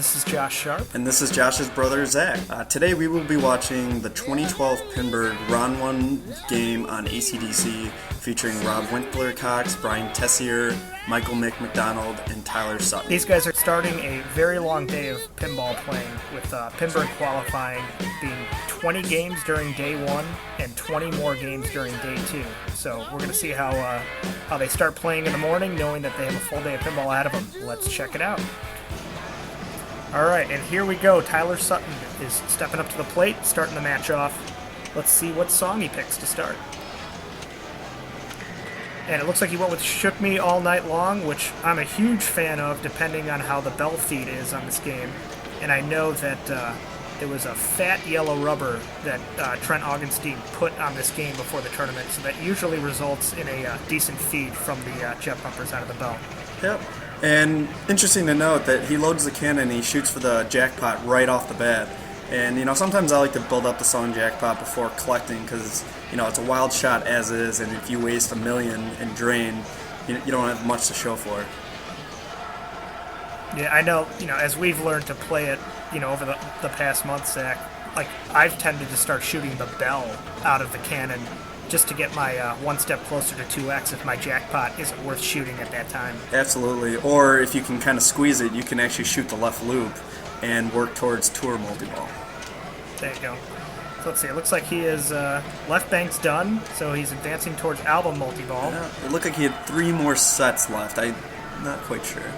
This is Josh Sharp. And this is Josh's brother, Zach. Today we will be watching the 2012 Pinburgh Round 1 game on ACDC featuring Rob Winkler-Cox, Brian Tessier, Michael McDonald, and Tyler Sutton. These guys are starting a very long day of pinball playing, with Pinburgh qualifying being 20 games during day 1 and 20 more games during day 2. So we're going to see how they start playing in the morning, knowing that they have a full day of pinball ahead of them. Let's check it out. All right, and here we go. Tyler Sutton is stepping up to the plate, starting the match off. Let's see what song he picks to start. And it looks like he went with Shook Me All Night Long, which I'm a huge fan of, depending on how the bell feed is on this game. And I know that there was a fat yellow rubber that Trent Augenstein put on this game before the tournament, so that usually results in a decent feed from the jet bumpers out of the bell. Yep. And interesting to note that he loads the cannon and he shoots for the jackpot right off the bat. And, sometimes I like to build up the song jackpot before collecting because, it's a wild shot as is, and if you waste $1 million and drain, you don't have much to show for it. Yeah, I know, as we've learned to play it, over the past month, Zach, like, I've tended to start shooting the bell out of the cannon just to get my one step closer to 2x if my jackpot isn't worth shooting at that time. Absolutely. Or if you can kind of squeeze it, you can actually shoot the left loop and work towards tour multi-ball. There you go. So let's see. It looks like he is left bank's done, so he's advancing towards album multi-ball. Yeah, it looked like he had 3 more sets left. I'm not quite sure.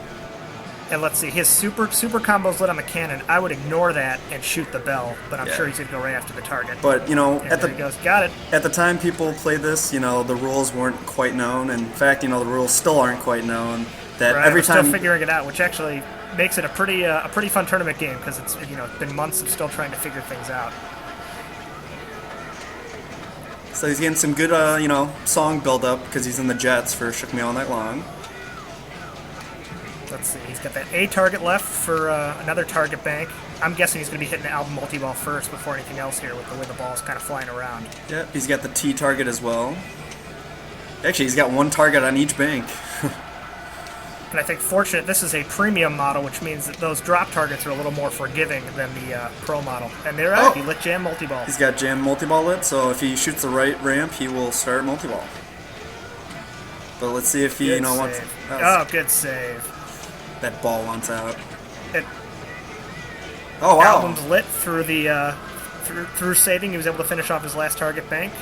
And let's see, his super combo's lit on the cannon. I would ignore that and shoot the bell, but I'm sure he's going to go right after the target. But, there he goes. Got it. At the time people played this, the rules weren't quite known. In fact, the rules still aren't quite known. That right, every we're time still figuring it out, which actually makes it a pretty fun tournament game because it's been months of still trying to figure things out. So he's getting some good song build up because he's in the Jets for Shook Me All Night Long. Let's see, he's got that A target left for another target bank. I'm guessing he's going to be hitting the album multi-ball first before anything else here with the way the ball's kind of flying around. Yep, he's got the T target as well. Actually, he's got 1 target on each bank. And I think fortunate, this is a premium model, which means that those drop targets are a little more forgiving than the pro model. And there, he lit jam multi-ball. He's got jam multi-ball lit, so if he shoots the right ramp, he will start multi-ball. But let's see if he, wants... Good save. That ball wants out. Oh, wow. Album's lit through the through saving. He was able to finish off his last target bank.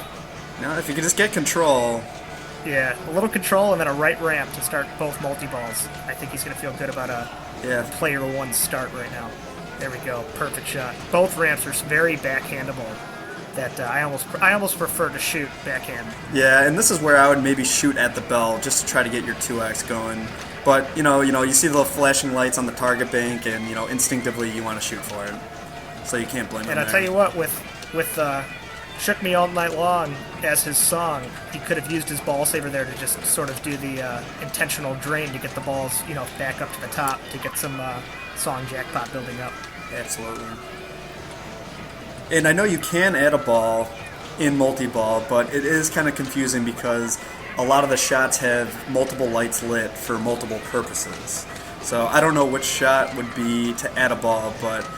Now, if you could just get control... Yeah, a little control and then a right ramp to start both multi-balls. I think he's going to feel good about a player 1 start right now. There we go. Perfect shot. Both ramps are very backhandable. That I almost prefer to shoot backhand. Yeah, and this is where I would maybe shoot at the bell just to try to get your 2x going. But, you see the flashing lights on the target bank and, instinctively you want to shoot for it. So you can't blame him. And I'll tell you what, with Shook Me All Night Long as his song, he could have used his ball saver there to just sort of do the intentional drain to get the balls, back up to the top to get some song jackpot building up. Absolutely. And I know you can add a ball in multi-ball, but it is kind of confusing because a lot of the shots have multiple lights lit for multiple purposes. So I don't know which shot would be to add a ball, but...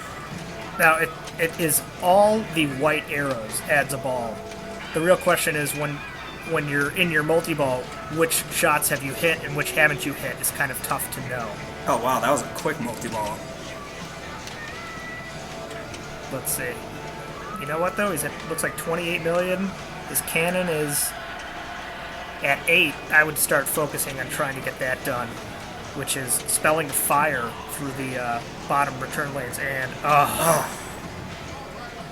Now, it is all the white arrows adds a ball. The real question is when you're in your multi-ball, which shots have you hit and which haven't you hit is kind of tough to know. Oh, wow, that was a quick multi-ball. Let's see. You know what, though? He's at, looks like 28 million. His cannon is at 8. I would start focusing on trying to get that done, which is spelling fire through the bottom return lanes. And,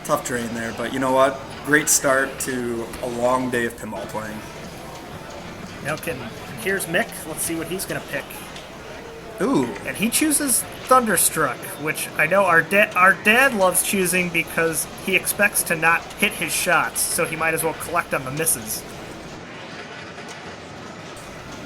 tough drain there, but you know what? Great start to a long day of pinball playing. No kidding. Here's Mick. Let's see what he's going to pick. Ooh. And he chooses Thunderstruck, which I know our dad loves choosing because he expects to not hit his shots, so he might as well collect on the misses.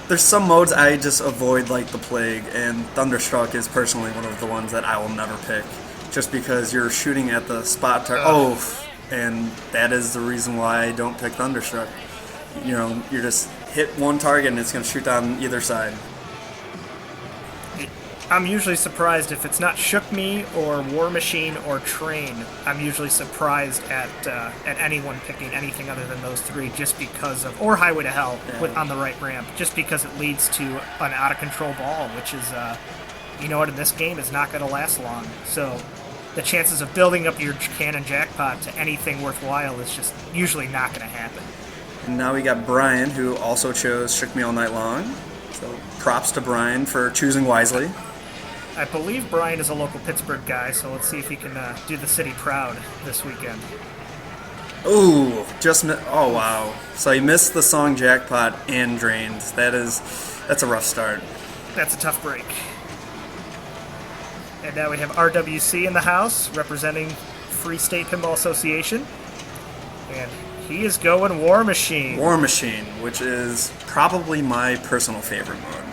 There's some modes I just avoid like the plague, and Thunderstruck is personally one of the ones that I will never pick, just because you're shooting at the spot target. And that is the reason why I don't pick Thunderstruck. You're just hit one target and it's going to shoot down either side. I'm usually surprised if it's not Shook Me or War Machine or Train. I'm usually surprised at anyone picking anything other than those three, just because of, or Highway to Hell on the right ramp, just because it leads to an out of control ball, which is, you know what, in this game is not going to last long. So the chances of building up your cannon jackpot to anything worthwhile is just usually not going to happen. And now we got Brian, who also chose Shook Me All Night Long. So props to Brian for choosing wisely. I believe Brian is a local Pittsburgh guy, so let's see if he can do the city proud this weekend. Ooh, oh wow. So he missed the song jackpot and drained. That's a rough start. That's a tough break. And now we have RWC in the house, representing Free State Pinball Association. And he is going War Machine. War Machine, which is probably my personal favorite mode.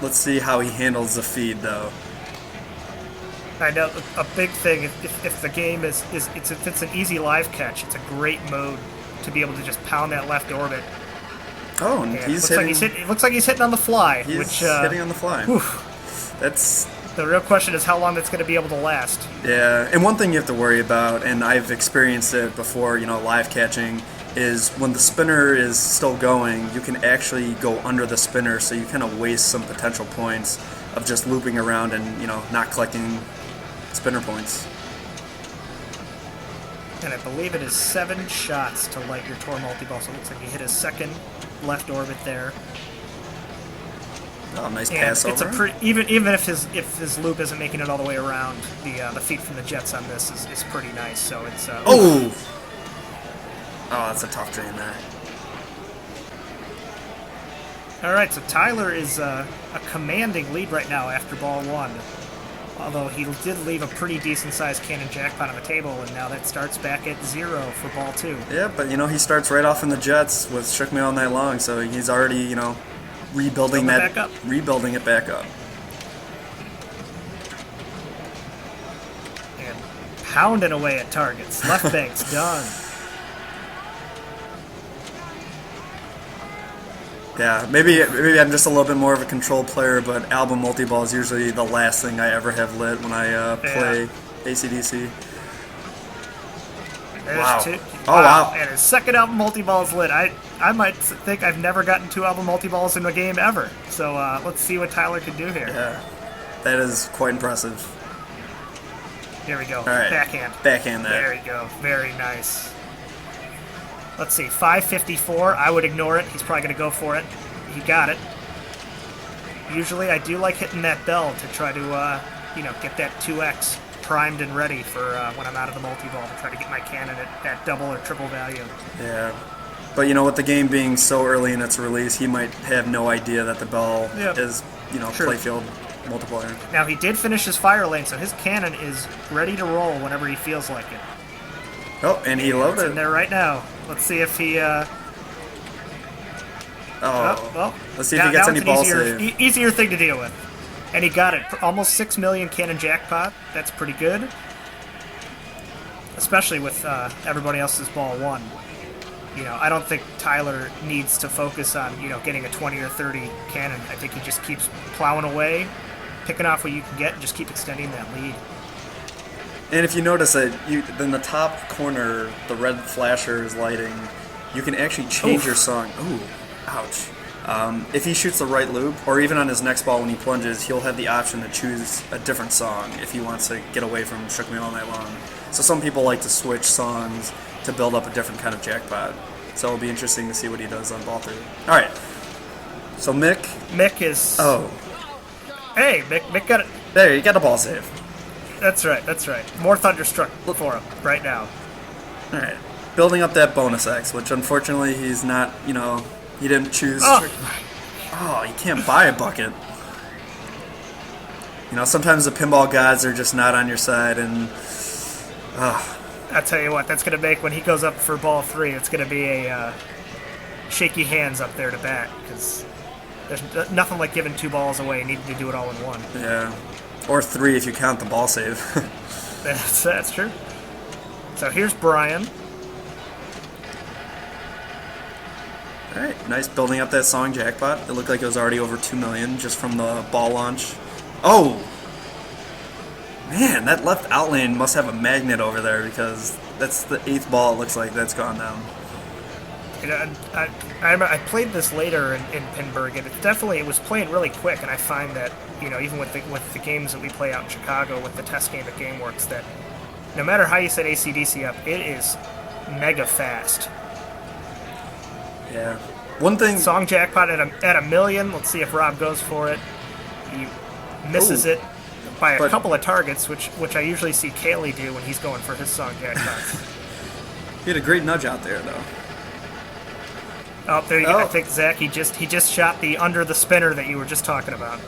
Let's see how he handles the feed, though. I know a big thing. If the game if it's an easy live catch, it's a great mode to be able to just pound that left orbit. Oh, and he's hitting. It looks like he's hitting on the fly. He's hitting on the fly. Whew. That's. The real question is how long that's going to be able to last. Yeah, and one thing you have to worry about, and I've experienced it before, live catching, is when the spinner is still going, you can actually go under the spinner, so you kind of waste some potential points of just looping around and, not collecting spinner points. And I believe it is 7 shots to light your Tor multi-ball, so it looks like he hit his second left orbit there. Oh, nice and pass it's over. Even if his loop isn't making it all the way around, the feed from the jets on this is pretty nice. So it's oh, that's a tough drain there. All right, so Tyler is a commanding lead right now after ball 1. Although he did leave a pretty decent-sized cannon jackpot on the table, and now that starts back at 0 for ball 2. Yeah, but he starts right off in the jets with Shook Me All Night Long, so he's already rebuilding it back up. And pounding away at targets. Left bank's done. Yeah, maybe I'm just a little bit more of a control player, but album multi-ball is usually the last thing I ever have lit when I play ACDC. Wow. Wow. And his second album multi-ball is lit. I might think I've never gotten 2 album multi-balls in a game ever. So let's see what Tyler can do here. Yeah, that is quite impressive. Here we go. All right. Backhand that. There we go. Very nice. Let's see. 554. I would ignore it. He's probably going to go for it. He got it. Usually I do like hitting that bell to try to, get that 2x primed and ready for when I'm out of the multi-ball to try to get my cannon at that double or triple value. Yeah. But, with the game being so early in its release, he might have no idea that the bell is, playfield multiplier. Now, he did finish his fire lane, so his cannon is ready to roll whenever he feels like it. Oh, and he loaded it. It's in there right now. Let's see if he... let's see if he gets any ball save. Easier thing to deal with. And he got it. Almost 6 million cannon jackpot. That's pretty good. Especially with everybody else's ball 1. I don't think Tyler needs to focus on, getting a 20 or 30 cannon. I think he just keeps plowing away, picking off what you can get, and just keep extending that lead. And if you notice that in the top corner, the red flasher is lighting, you can actually change your song. Ooh, ouch. If he shoots the right loop, or even on his next ball when he plunges, he'll have the option to choose a different song if he wants to get away from Shook Me All Night Long. So some people like to switch songs to build up a different kind of jackpot. So it'll be interesting to see what he does on ball 3. All right. So Mick is... Oh. Hey, Mick got it. There, you got a ball save. That's right. More Thunderstruck for him right now. All right. Building up that bonus X, which unfortunately he's not, he didn't choose. Oh, you can't buy a bucket. Sometimes the pinball gods are just not on your side, and... I'll tell you what, that's going to make, when he goes up for ball 3, it's going to be a shaky hands up there to bat, because there's nothing like giving 2 balls away and needing to do it all in one. Yeah. Or 3 if you count the ball save. That's true. So here's Brian. All right, nice building up that song jackpot. It looked like it was already over 2 million just from the ball launch. Oh! Man, that left out lane must have a magnet over there because that's the 8th ball it looks like that's gone down. I played this later in Pinburgh, and it was played really quick, and I find that, even with the games that we play out in Chicago with the test game at GameWorks, that no matter how you set ACDC up, it is mega fast. Yeah. One thing... Song jackpot at a million. Let's see if Rob goes for it. He misses it by a couple of targets, which I usually see Kaylee do when he's going for his song jackpots. He had a great nudge out there, though. Oh, there you go. I think, Zach, he just shot the under the spinner that you were just talking about.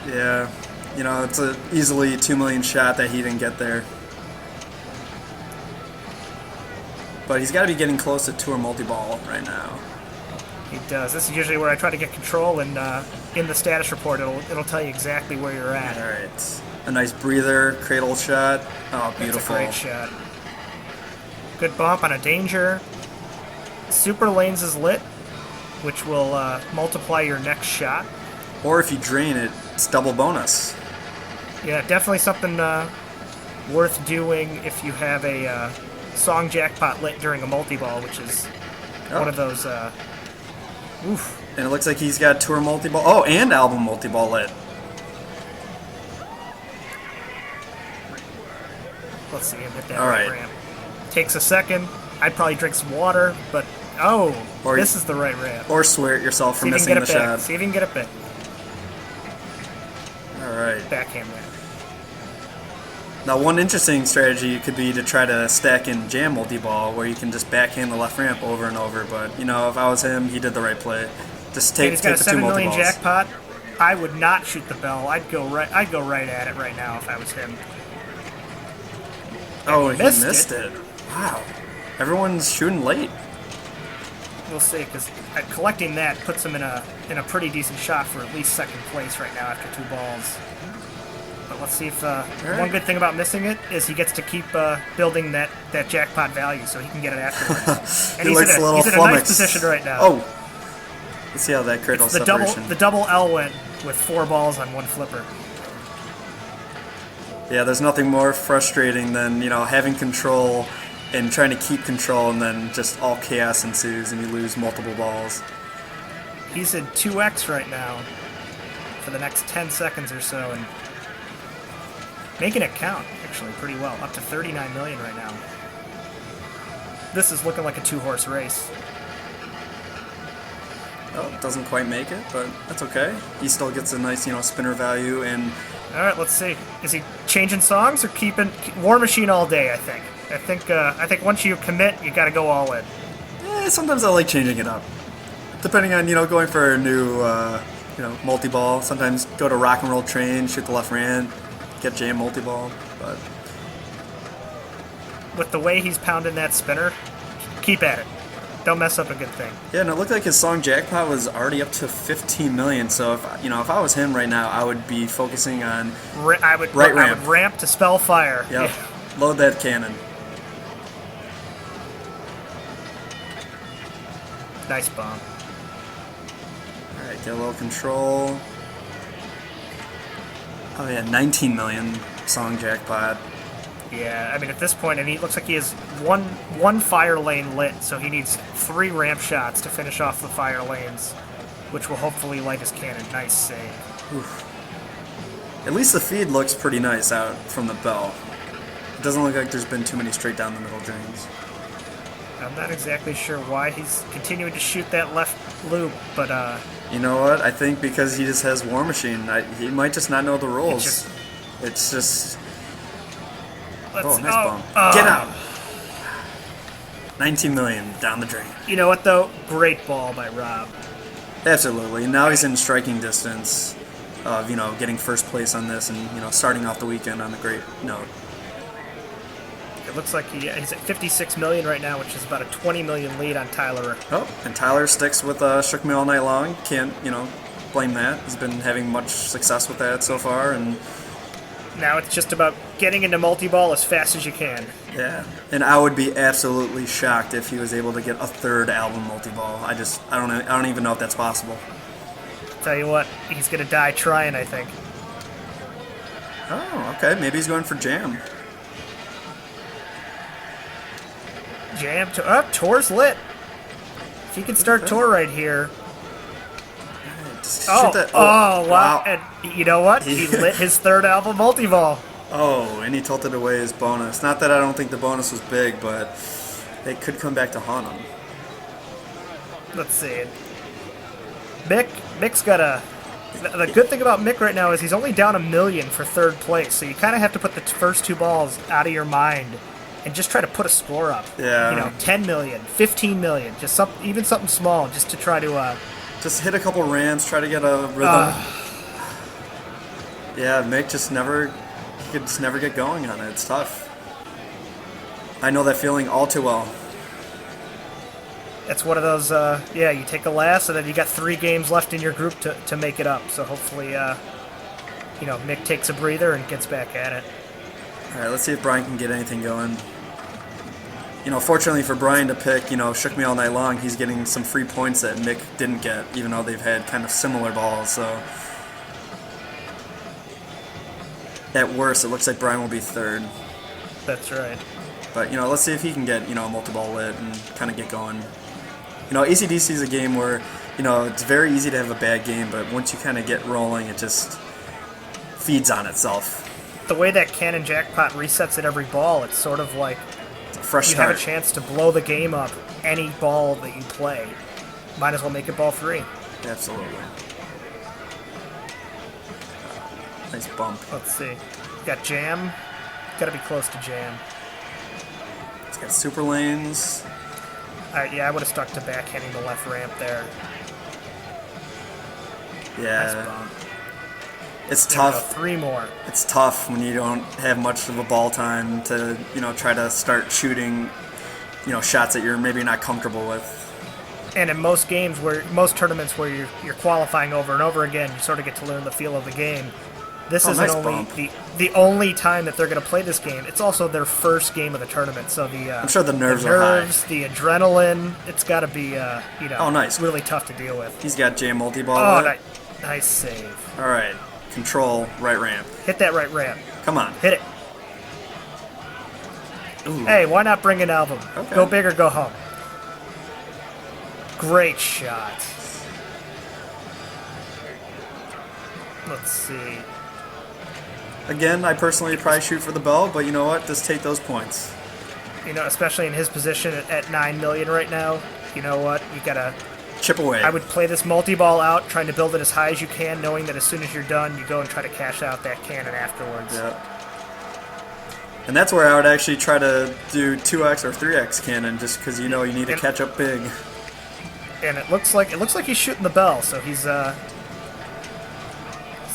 Yeah. It's a easily 2 million shot that he didn't get there. But he's got to be getting close to tour multi-ball right now. He does. This is usually where I try to get control, and in the status report, it'll tell you exactly where you're at. All right. A nice breather, cradle shot. Oh, beautiful. That's a great shot. Good bump on a danger. Super lanes is lit, which will multiply your next shot. Or if you drain it, it's double bonus. Yeah, definitely something worth doing if you have a song jackpot lit during a multi-ball, which is one of those... oof. And it looks like he's got tour multi-ball. Oh, and album multi-ball lit. Let's see him hit that All right. ramp. Takes a second. I'd probably drink some water, but this is the right ramp. Or swear at yourself for missing the shot. See if you can get it back. All right. Backhand ramp. Now, one interesting strategy could be to try to stack in jam multi-ball, where you can just backhand the left ramp over and over. But if I was him, he did the right play. Just take he's got the a 7 2 million multi-balls. jackpot. I would not shoot the bell. I'd go right at it right now if I was him. Oh, he missed missed it. Wow. Everyone's shooting late. We'll see, because collecting that puts him in a pretty decent shot for at least second place right now after 2 balls. But let's see if one good thing about missing it is he gets to keep building that jackpot value, so he can get it afterwards. And he's in a nice position right now. Oh, let's see how that cradle separation. The double L went with 4 balls on 1 flipper. Yeah, there's nothing more frustrating than having control and trying to keep control, and then just all chaos ensues and you lose multiple balls. He's in 2x right now for the next 10 seconds or so, and making it count, actually, pretty well. Up to 39 million right now. This is looking like a 2-horse race. Oh, doesn't quite make it, but that's okay. He still gets a nice, spinner value. And all right, let's see. Is he changing songs or keeping War Machine all day? I think once you commit, you got to go all in. Sometimes I like changing it up, depending on going for a new multi-ball. Sometimes go to Rock and Roll Train, shoot the left ramp, get jam multi-ball. But with the way he's pounding that spinner, keep at it. Don't mess up a good thing. Yeah, and it looked like his song jackpot was already up to 15 million. So if I was him right now, I would be focusing on I would ramp to spell fire. Yep. Yeah. Load that cannon. Nice bomb. All right, get a little control. Oh yeah, 19 million song jackpot. Yeah, I mean at this point, and he looks like he has one fire lane lit, so he needs 3 ramp shots to finish off the fire lanes, which will hopefully light his cannon. Nice save. Oof. At least the feed looks pretty nice out from the bell. It doesn't look like there's been too many straight down the middle drains. I'm not exactly sure why he's continuing to shoot that left loop, but you know what? I think because he just has War Machine. He might just not know the rules. It's just. Oh, nice bomb. Get out! 19 million down the drain. You know what, though? Great ball by Rob. Absolutely. Now he's in striking distance of, getting first place on this and, starting off the weekend on a great note. It looks like he's at 56 million right now, which is about a 20 million lead on Tyler. Oh, and Tyler sticks with Shook Me All Night Long. Can't, blame that. He's been having much success with that so far, and now it's just about getting into multi-ball as fast as you can. Yeah, and I would be absolutely shocked if he was able to get a 3rd album multi-ball. I don't even know if that's possible. Tell you what, he's gonna die trying, I think. Oh, okay. Maybe he's going for jam. Jam to up. Tour's lit. If he can start tour right here. Just Oh, shoot that. wow. And you know what? He lit his third album multi-ball. Oh, and he tilted away his bonus. Not that I don't think the bonus was big, but they could come back to haunt him. Let's see. Mick's got a... The good thing about Mick right now is he's only down $1 million for third place, so you kind of have to put the first two balls out of your mind and just try to put a score up. Yeah. You know, 10 million, 15 million, just even something small, just to try to... Just hit a couple ramps, try to get a rhythm. Yeah, Mick he could just never get going on it. It's tough. I know that feeling all too well. It's one of those, you take a last, and then you got 3 games left in your group to make it up. So hopefully, Mick takes a breather and gets back at it. All right, let's see if Brian can get anything going. Fortunately for Brian to pick, Shook Me All Night Long, he's getting some free points that Mick didn't get, even though they've had kind of similar balls. So at worst, it looks like Brian will be third. That's right. But, let's see if he can get, multi-ball lit and kind of get going. ACDC is a game where, it's very easy to have a bad game, but once you kind of get rolling, it just feeds on itself. The way that Cannon Jackpot resets at every ball, it's sort of like It's a fresh you start. have a chance to blow the game up any ball that you play. Might as well make it ball 3. Absolutely. Nice bump. Let's see. Got jam. Got to be close to jam. It's got super lanes. Alright, yeah, I would have stuck to backhanding the left ramp there. Yeah. Nice bump. It's There we go, tough. 3 more. It's tough when you don't have much of a ball time to, try to start shooting, shots that you're maybe not comfortable with. And in most tournaments where you're qualifying over and over again, you sort of get to learn the feel of the game. This isn't nice only bump. the only time that they're going to play this game. It's also their first game of the tournament, so I'm sure the nerves are high. the adrenaline, it's got to be nice. really tough to deal with. He's got jam multi-ball. Oh, nice save. All right. Control, right ramp. Hit that right ramp. Come on. Hit it. Ooh. Hey, why not bring an album? Okay. Go big or go home. Great shot. Let's see. Again, I personally probably shoot for the bell, but you know what? Just take those points. Especially in his position at 9 million right now, you know what? You gotta Chip away. I would play this multi-ball out, trying to build it as high as you can, knowing that as soon as you're done, you go and try to cash out that cannon afterwards. Yeah. And that's where I would actually try to do 2x or 3x cannon, just because you need to catch up big. And it looks like he's shooting the bell, so he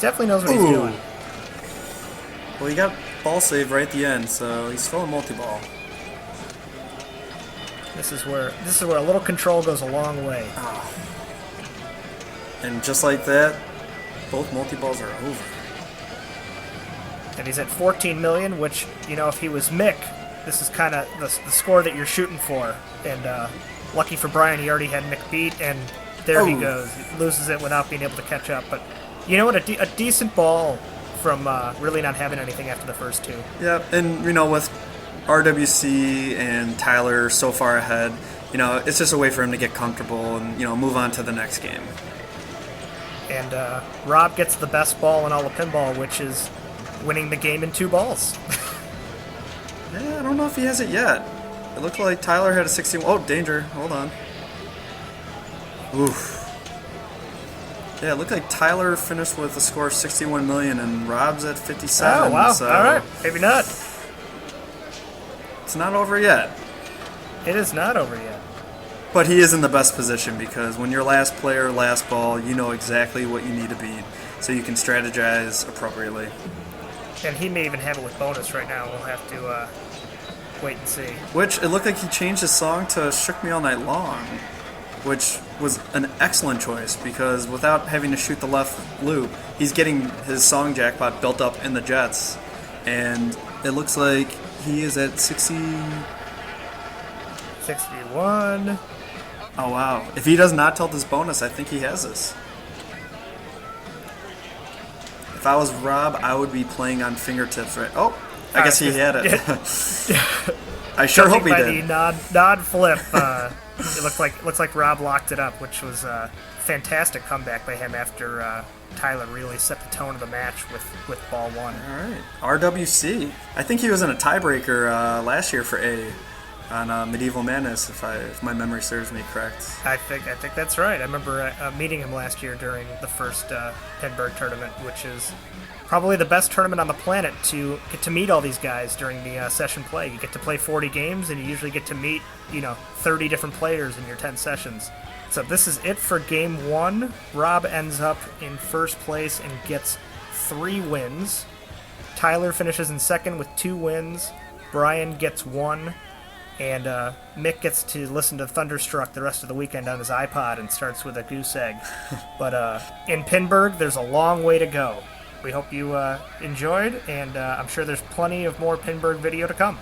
definitely knows what he's doing. Well, he got ball save right at the end, so he's still a multi-ball. This is where a little control goes a long way. And just like that, both multi-balls are over. And he's at 14 million, which, if he was Mick, this is kind of the score that you're shooting for. And lucky for Brian, he already had Mick beat, and there he goes. He loses it without being able to catch up. But you know what? A decent ball from really not having anything after the first 2. Yeah, and, with RWC and Tyler so far ahead, it's just a way for him to get comfortable and, move on to the next game. And Rob gets the best ball in all of pinball, which is winning the game in 2 balls. Yeah, I don't know if he has it yet. It looked like Tyler had a 61. Oh, danger. Hold on. Oof. Yeah, it looked like Tyler finished with a score of 61 million and Rob's at 57. Oh, wow. So All right. Maybe not. it's not over yet. It is not over yet. But he is in the best position because when you're last player, last ball, you know exactly what you need to beat. So you can strategize appropriately. And he may even have it with bonus right now. We'll have to wait and see. Which, it looked like he changed his song to Shook Me All Night Long, which was an excellent choice because without having to shoot the left loop, he's getting his song jackpot built up in the jets. And it looks like he is at 61. Oh, wow. If he does not tilt his bonus, I think he has this. If I was Rob, I would be playing on fingertips, right? Oh, I guess he had it. I sure hope he by did. the nod flip, it looks like Rob locked it up, which was a fantastic comeback by him after Tyler really set the tone of the match with ball one. All right, RWC. I think he was in a tiebreaker last year for A on Medieval Madness, if my memory serves me correct. I think that's right. I remember meeting him last year during the first Pinburgh tournament, which is probably the best tournament on the planet to get to meet all these guys during the session play. You get to play 40 games, and you usually get to meet 30 different players in your 10 sessions. So this is it for game one. Rob ends up in first place and gets 3 wins. Tyler finishes in second with 2 wins. Brian gets 1. And Mick gets to listen to Thunderstruck the rest of the weekend on his iPod and starts with a goose egg. But in Pinburgh, there's a long way to go. We hope you enjoyed, and I'm sure there's plenty of more Pinburgh video to come.